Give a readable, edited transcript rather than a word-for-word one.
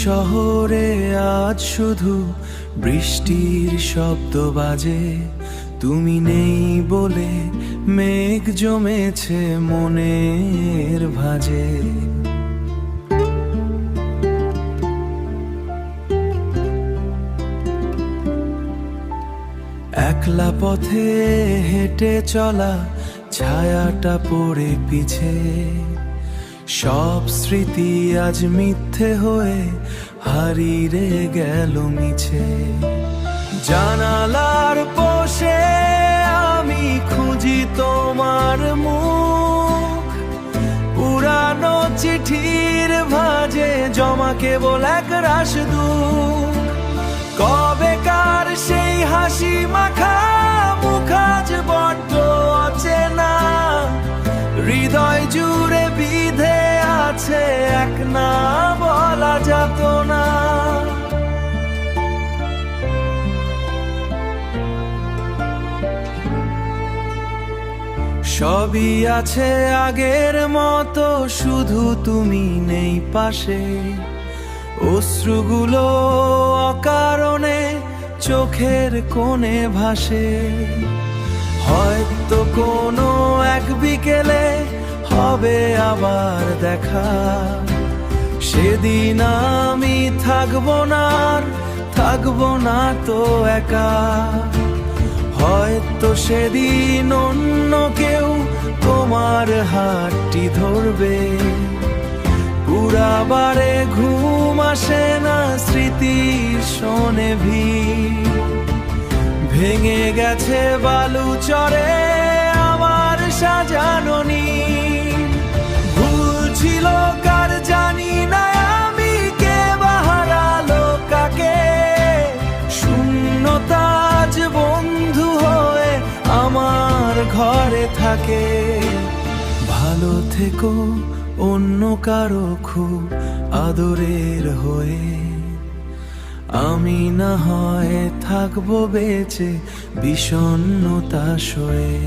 শহরে আজ শুধু বৃষ্টির শব্দ বাজে, তুমি নেই বলে মেঘ জমেছে মনের ভাঁজে। একলা পথে হেঁটে চলা, ছায়াটা পড়ে পিছে, সব স্মৃতি আজ মিথ্যে হয়ে হারিয়ে গেল মিছে। জানালার পাশে আমি খুঁজি তোমার মুখ, পুরানো চিঠির ভাঁজে জমা কেবল এক রাশ দুঃখ। কবেকার সেই হাসি মাখা মুখ আজ বড্ড অচেনা, হৃদয় জুড়ে বিধে আছে এক না বলা যাতনা। সবই আছে আগের মতো, শুধু তুমি নেই পাশে। অশ্রুগুলো অকারণে চোখের কোণে ভাসে, হয়তো কোনো এক বিকেলে হবে আবার দেখা। সেদিন আমি থাকবো না, থাকবো না তো একা। হয়তো সেদিন অন্য কেউ তোমার হাতটি ধরবে, পুরাবারে ঘুম আসে না স্মৃতির শোনে ভিড়। ভেঙে গেছে বালু চরে আমার সাজানো নীড়। ভুল ছিল কার জানি না আমি, কে বাহারালো কাকে। শূন্যতা আজ বন্ধু হয়ে আমার ঘরে থাকে। ভালো থেকো অন্য কারো খুব আদরের হয়ে, আমি না হয় থাকবো বেঁচে বিষণ্ণতা সয়ে।